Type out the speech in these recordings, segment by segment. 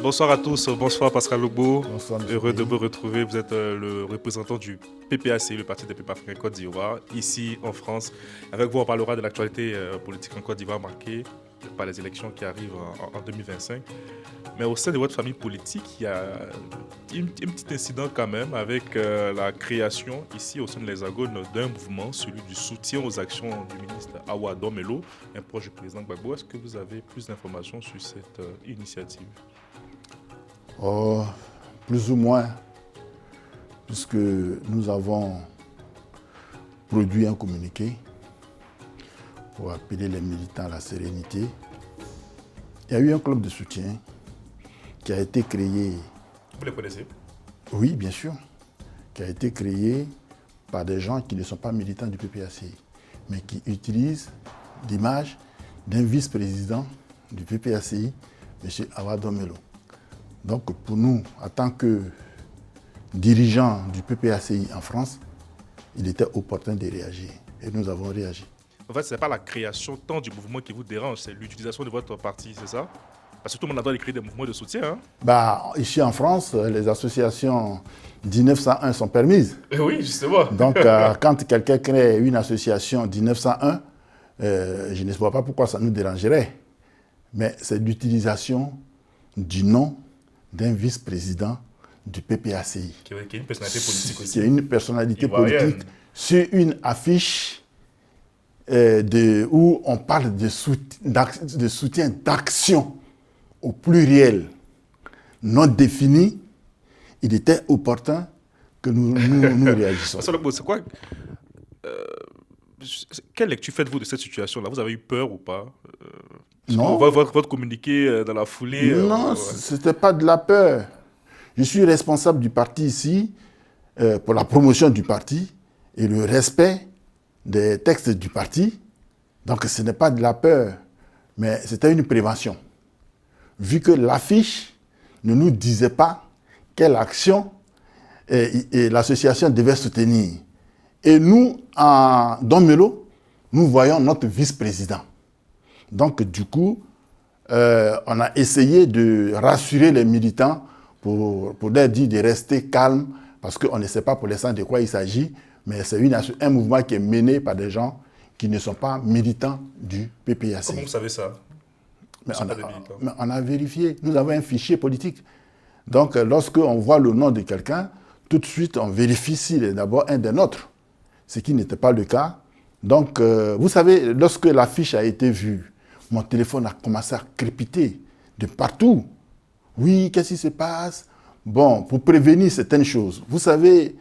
Bonsoir à tous, bonsoir Pascal Logbo. Bonsoir, monsieur Heureux de Guy. vous retrouver. Vous êtes le représentant du PPAC, le Parti des peuples africains Côte d'Ivoire, ici en France. Avec vous, on parlera de l'actualité politique en Côte d'Ivoire marquée par les élections qui arrivent en 2025. Mais au sein de votre famille politique, il y a un petit incident quand même avec la création ici au sein de l'Hexagone d'un mouvement, celui du soutien aux actions du ministre Awa Domelo, un proche du président Gbagbo. Est-ce que vous avez plus d'informations sur cette initiative? Oh, plus ou moins, puisque nous avons produit un communiqué pour appeler les militants à la sérénité. Il y a eu un club de soutien qui a été créé. Vous les connaissez? Oui, bien sûr, qui a été créé par des gens qui ne sont pas militants du PPACI, mais qui utilisent l'image d'un vice-président du PPACI, M. Awa Domelo. Donc pour nous, en tant que dirigeants du PPACI en France, il était opportun de réagir. Et nous avons réagi. En fait, ce n'est pas la création tant du mouvement qui vous dérange, c'est l'utilisation de votre parti, c'est ça? Parce que tout le monde a le droit de créer des mouvements de soutien. Ici en France, les associations 1901 sont permises. Oui, justement. Donc quand quelqu'un crée une association 1901, je ne vois pas pourquoi ça nous dérangerait. Mais c'est l'utilisation du nom d'un vice-président du PPACI. Qui est une personnalité politique aussi. Qui est une personnalité ivoirienne. politique sur une affiche où on parle de soutien d'action au pluriel non défini. Il était opportun que nous réagissions. C'est quoi quelle lecture faites-vous de cette situation-là? Vous avez eu peur ou pas? Non. Votre communiqué dans la foulée. Non, ce n'était pas de la peur. Je suis responsable du parti ici pour la promotion du parti et le respect des textes du parti. Donc ce n'est pas de la peur, mais c'était une prévention. Vu que l'affiche ne nous disait pas quelle action l'association devait soutenir. Et nous, en Domelo, nous voyons notre vice-président. Donc du coup, on a essayé de rassurer les militants pour leur dire de rester calmes, parce qu'on ne sait pas pour l'instant de quoi il s'agit, mais c'est un mouvement qui est mené par des gens qui ne sont pas militants du PPAC. Comment vous savez ça? Mais on a vérifié. Nous avons un fichier politique. Donc, lorsqu'on voit le nom de quelqu'un, tout de suite, on vérifie s'il est d'abord un des nôtres, ce qui n'était pas le cas. Donc, vous savez, lorsque l'affiche a été vue, mon téléphone a commencé à crépiter de partout. Oui, qu'est-ce qui se passe? Bon, pour prévenir certaines choses. Vous savez,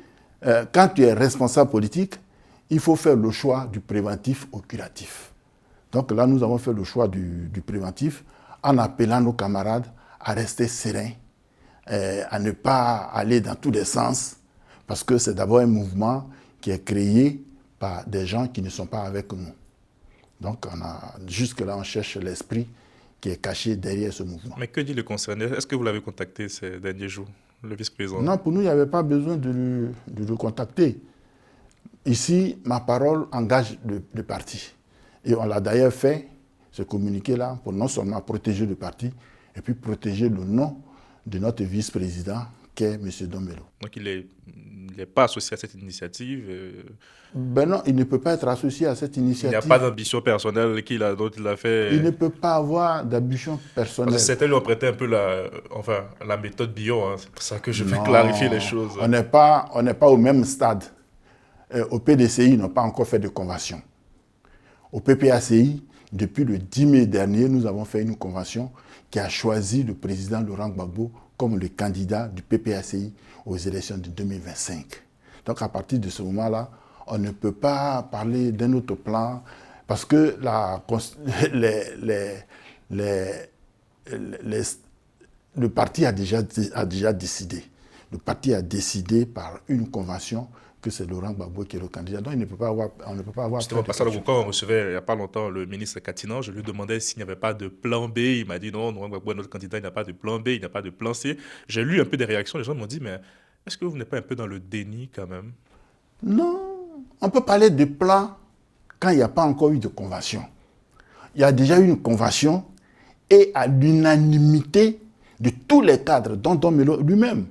quand tu es responsable politique, il faut faire le choix du préventif au curatif. Donc là, nous avons fait le choix du préventif en appelant nos camarades à rester sereins, à ne pas aller dans tous les sens, parce que c'est d'abord un mouvement qui est créé par des gens qui ne sont pas avec nous. Donc jusque-là, on cherche l'esprit qui est caché derrière ce mouvement. Mais que dit le concerné? Est-ce que vous l'avez contacté ces derniers jours, le vice-président? Non, pour nous, il n'y avait pas besoin de le contacter. Ici, ma parole engage le parti. Et on l'a d'ailleurs fait, ce communiqué-là, pour non seulement protéger le parti, et puis protéger le nom de notre vice-président, qui est M. Domelo. Donc il n'est pas associé à cette initiative Ben non, il ne peut pas être associé à cette initiative. Il n'y a pas d'ambition personnelle dont il a fait... Il ne peut pas avoir d'ambition personnelle. Parce que certains lui ont prêté un peu la méthode bio, hein. C'est pour ça que je vais clarifier les choses. On n'est pas au même stade. Au PDCI, ils n'ont pas encore fait de convention. Au PPACI, depuis le 10 mai dernier, nous avons fait une convention qui a choisi le président Laurent Gbagbo comme le candidat du PPACI aux élections de 2025. Donc à partir de ce moment-là, on ne peut pas parler d'un autre plan parce que le parti a déjà décidé. Le parti a décidé par une convention que c'est Laurent Gbagbo qui est le candidat. Donc, on ne peut pas avoir... Justement, parce que quand on recevait, il n'y a pas longtemps, le ministre Katinan, je lui demandais s'il n'y avait pas de plan B. Il m'a dit non, Laurent Gbagbo est notre candidat, il n'y a pas de plan B, il n'y a pas de plan C. J'ai lu un peu des réactions, les gens m'ont dit, mais est-ce que vous n'êtes pas un peu dans le déni quand même? Non, on peut parler de plan quand il n'y a pas encore eu de convention. Il y a déjà eu une convention et à l'unanimité de tous les cadres, dont Don Melo lui-même,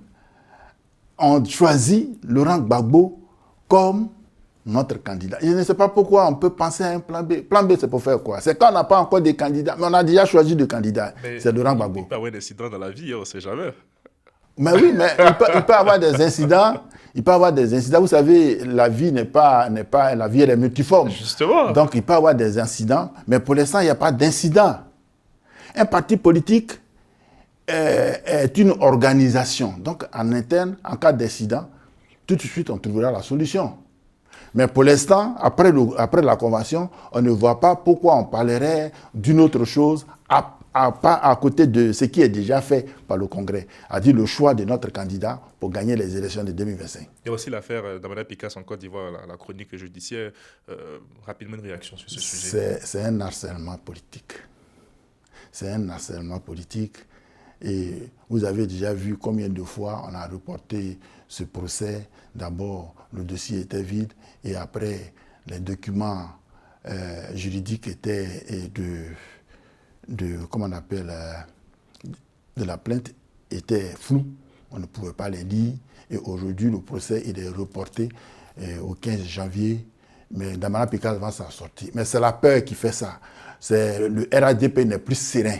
ont choisi Laurent Gbagbo comme notre candidat. Je ne sais pas pourquoi on peut penser à un plan B. Plan B, c'est pour faire quoi? C'est quand on n'a pas encore de candidat, mais on a déjà choisi de candidat. C'est Laurent Gbagbo. Il peut y avoir des incidents dans la vie, on ne sait jamais. Mais oui, mais il peut avoir des incidents. Il peut avoir des incidents. Vous savez, la vie n'est pas la vie, elle est multiforme. Justement. Donc, il peut avoir des incidents, mais pour l'instant, il n'y a pas d'incident. Un parti politique est une organisation. Donc, en interne, en cas d'incident, tout de suite, on trouvera la solution. Mais pour l'instant, après la convention, on ne voit pas pourquoi on parlerait d'une autre chose à côté de ce qui est déjà fait par le Congrès, c'est-à-dire le choix de notre candidat pour gagner les élections de 2025. Il y a aussi l'affaire d'Amana Picasse en Côte d'Ivoire, la chronique judiciaire. Rapidement, une réaction sur ce sujet. C'est un harcèlement politique. C'est un harcèlement politique. Et vous avez déjà vu combien de fois on a reporté ce procès. D'abord, le dossier était vide et après, les documents juridiques étaient comment on appelle, de la plainte étaient flous. On ne pouvait pas les lire. Et aujourd'hui, le procès il est reporté au 15 janvier. Mais Damana Picasse va s'en sortir. Mais c'est la peur qui fait ça. Le RADP n'est plus serein.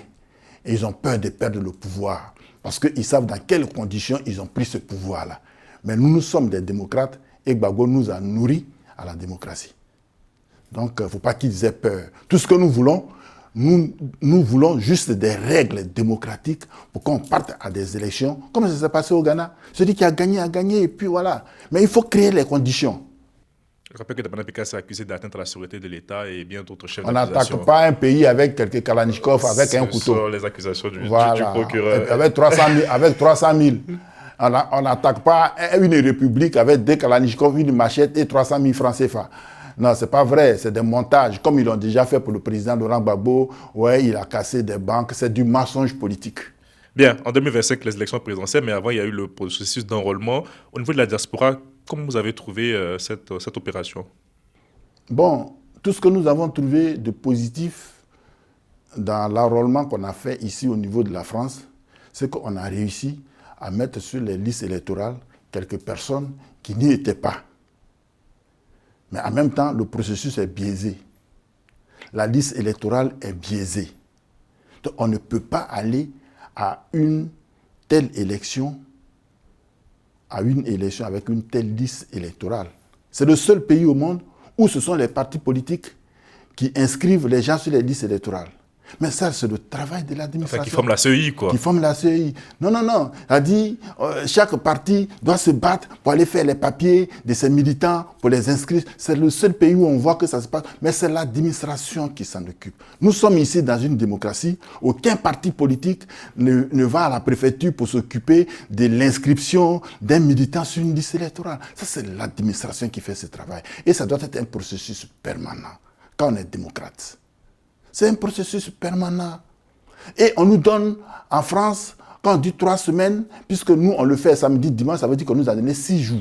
Et ils ont peur de perdre le pouvoir. Parce qu'ils savent dans quelles conditions ils ont pris ce pouvoir-là. Mais nous sommes des démocrates et Gbagbo nous a nourris à la démocratie. Donc, il ne faut pas qu'ils aient peur. Tout ce que nous voulons, nous voulons juste des règles démocratiques pour qu'on parte à des élections, comme ça s'est passé au Ghana. Celui qui a gagné, et puis voilà. Mais il faut créer les conditions. Je rappelle que Damana Picasse est accusé d'atteinte à la sécurité de l'État et bien d'autres chefs On d'accusation. n'attaque pas un pays avec quelques Kalachnikov, avec un couteau. Ce sont les accusations du Et procureur. avec 300 000. On n'attaque pas une république avec des Kalachnikov, une machette et 300 000 francs CFA. Non, ce n'est pas vrai, c'est des montages, comme ils l'ont déjà fait pour le président Laurent Gbagbo. Ouais, il a cassé des banques, c'est du mensonge politique. Bien, en 2025, les élections présidentielles, mais avant, il y a eu le processus d'enrôlement. Au niveau de la diaspora, comment vous avez trouvé cette opération? Bon, tout ce que nous avons trouvé de positif dans l'enrôlement qu'on a fait ici au niveau de la France, c'est qu'on a réussi à mettre sur les listes électorales quelques personnes qui n'y étaient pas. Mais en même temps, le processus est biaisé. La liste électorale est biaisée. Donc, on ne peut pas aller à une telle élection, avec une telle liste électorale. C'est le seul pays au monde où ce sont les partis politiques qui inscrivent les gens sur les listes électorales. Mais ça, c'est le travail de l'administration. Enfin, qui forme la CEI, quoi. Qui forme la CEI. Non. A dit, chaque parti doit se battre pour aller faire les papiers de ses militants, pour les inscrire. C'est le seul pays où on voit que ça se passe. Mais c'est l'administration qui s'en occupe. Nous sommes ici dans une démocratie. Aucun parti politique ne va à la préfecture pour s'occuper de l'inscription d'un militant sur une liste électorale. Ça, c'est l'administration qui fait ce travail. Et ça doit être un processus permanent quand on est démocrate. C'est un processus permanent. Et on nous donne, en France, quand on dit 3 semaines, puisque nous, on le fait samedi, dimanche, ça veut dire qu'on nous a donné 6 jours.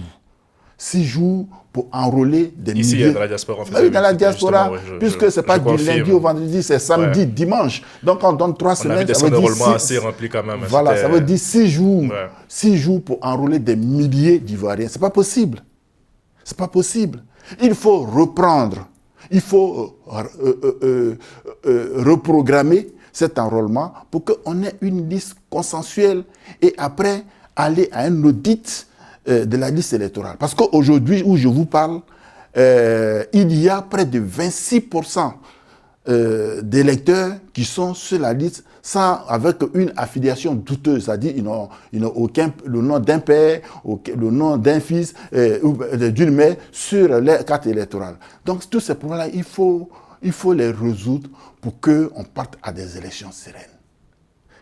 6 jours pour enrôler des milliers. Ici, dans la diaspora. Oui, dans la diaspora, puisque ce n'est pas du lundi au vendredi, c'est samedi, dimanche. Donc, quand on donne 3 semaines, ça veut dire assez rempli quand même. Voilà, ça veut dire 6 jours. 6 jours pour enrôler des milliers d'Ivoiriens. Ce n'est pas possible. C'est pas possible. Il faut reprendre. Il faut reprogrammer cet enrôlement pour qu'on ait une liste consensuelle et après aller à un audit de la liste électorale. Parce qu'aujourd'hui, où je vous parle, il y a près de 26% d'électeurs qui sont sur la liste avec une affiliation douteuse, c'est-à-dire ils n'ont aucun le nom d'un père, le nom d'un fils, d'une mère sur les cartes électorales. Donc tous ces problèmes-là, il faut les résoudre pour qu'on parte à des élections sereines.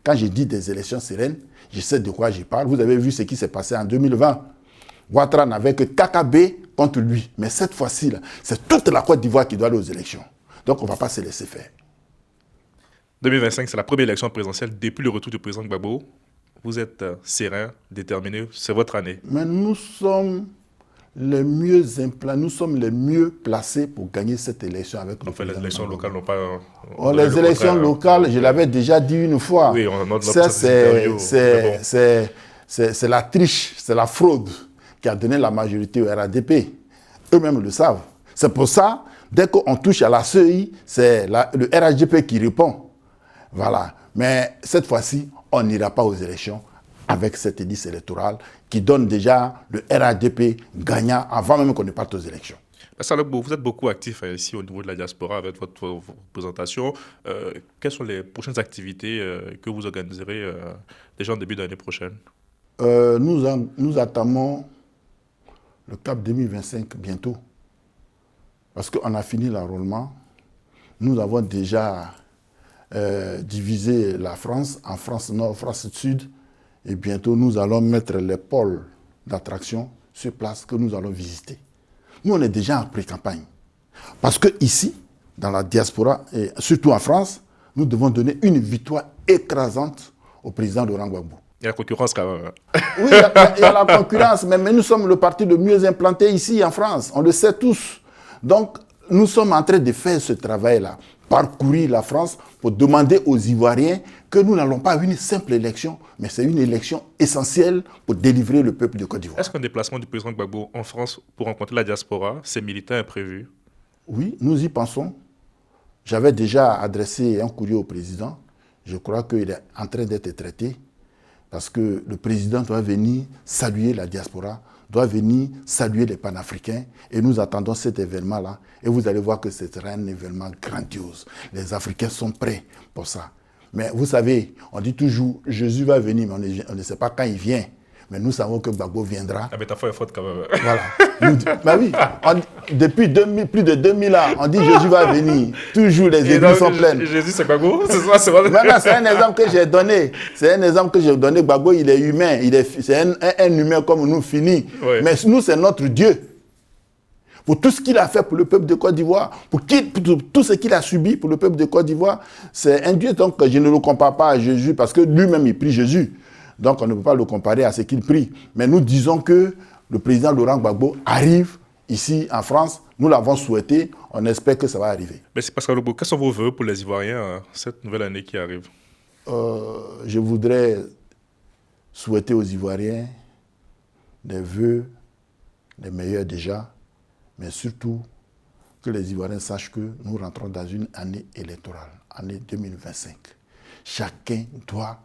Quand je dis des élections sereines, je sais de quoi je parle. Vous avez vu ce qui s'est passé en 2020. Ouattara n'avait que KKB contre lui. Mais cette fois-ci, c'est toute la Côte d'Ivoire qui doit aller aux élections. Donc on ne va pas se laisser faire. 2025, c'est la première élection présidentielle depuis le retour du président Gbagbo. Vous êtes serein, déterminé, c'est votre année. Mais nous sommes nous sommes les mieux placés pour gagner cette élection avec le Enfin, les président élections Gbagbo. locales n'ont pas... Les élections locales, je l'avais déjà dit une fois. Oui, on a Ça, c'est bon. la triche, c'est la fraude qui a donné la majorité au RADP. Eux-mêmes le savent. C'est pour ça, dès qu'on touche à la CEI, c'est le RHDP qui répond. Voilà. Mais cette fois-ci, on n'ira pas aux élections avec cette liste électorale qui donne déjà le RHDP gagnant avant même qu'on ne parte aux élections. Vous êtes beaucoup actif ici au niveau de la diaspora avec votre présentation. Quelles sont les prochaines activités que vous organiserez déjà en début d'année prochaine? Nous attendons le CAP 2025 bientôt. Parce qu'on a fini l'enrôlement. Nous avons déjà divisé la France en France Nord, France Sud. Et bientôt, nous allons mettre les pôles d'attraction sur place que nous allons visiter. Nous, on est déjà en pré-campagne. Parce que ici, dans la diaspora, et surtout en France, nous devons donner une victoire écrasante au président Laurent Gbagbo. Il y a la concurrence quand même. Oui, il y a la concurrence, mais nous sommes le parti le mieux implanté ici en France. On le sait tous. Donc, nous sommes en train de faire ce travail-là, parcourir la France pour demander aux Ivoiriens que nous n'allons pas à une simple élection, mais c'est une élection essentielle pour délivrer le peuple de Côte d'Ivoire. Est-ce qu'un déplacement du président Gbagbo en France pour rencontrer la diaspora, c'est militant imprévu? Oui, nous y pensons. J'avais déjà adressé un courrier au président. Je crois qu'il est en train d'être traité parce que le président doit venir saluer la diaspora, doit venir saluer les panafricains et nous attendons cet événement-là et vous allez voir que ce sera un événement grandiose. Les Africains sont prêts pour ça. Mais vous savez, on dit toujours Jésus va venir, mais on ne sait pas quand il vient. Mais nous savons que Gbagbo viendra. La métaphore est forte quand même. Voilà. Ben oui, depuis plus de 2000 ans, on dit Jésus va venir. Toujours les églises sont pleines. Jésus, c'est Gbagbo? C'est vrai. Maintenant, c'est un exemple que j'ai donné. C'est un exemple que j'ai donné. Gbagbo, il est humain. C'est un humain comme nous, fini. Oui. Mais nous, c'est notre Dieu. Pour tout ce qu'il a fait pour le peuple de Côte d'Ivoire, pour tout ce qu'il a subi pour le peuple de Côte d'Ivoire, c'est un Dieu. Donc, je ne le compare pas à Jésus parce que lui-même, il prie Jésus. Donc, on ne peut pas le comparer à ce qu'il prie. Mais nous disons que le président Laurent Gbagbo arrive ici en France. Nous l'avons souhaité. On espère que ça va arriver. Merci Pascal Logbo. Quels sont vos vœux pour les Ivoiriens cette nouvelle année qui arrive? Je voudrais souhaiter aux Ivoiriens des vœux, les meilleurs déjà, mais surtout que les Ivoiriens sachent que nous rentrons dans une année électorale, année 2025. Chacun doit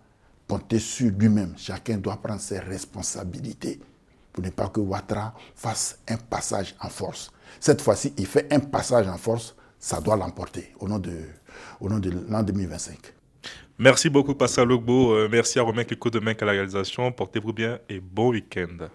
compter sur lui-même, chacun doit prendre ses responsabilités pour ne pas que Ouattara fasse un passage en force. Cette fois-ci, il fait un passage en force, ça doit l'emporter au nom de l'an 2025. Merci beaucoup Pascal Logbo, merci à Romain Kiko de Menk à la réalisation, portez-vous bien et bon week-end.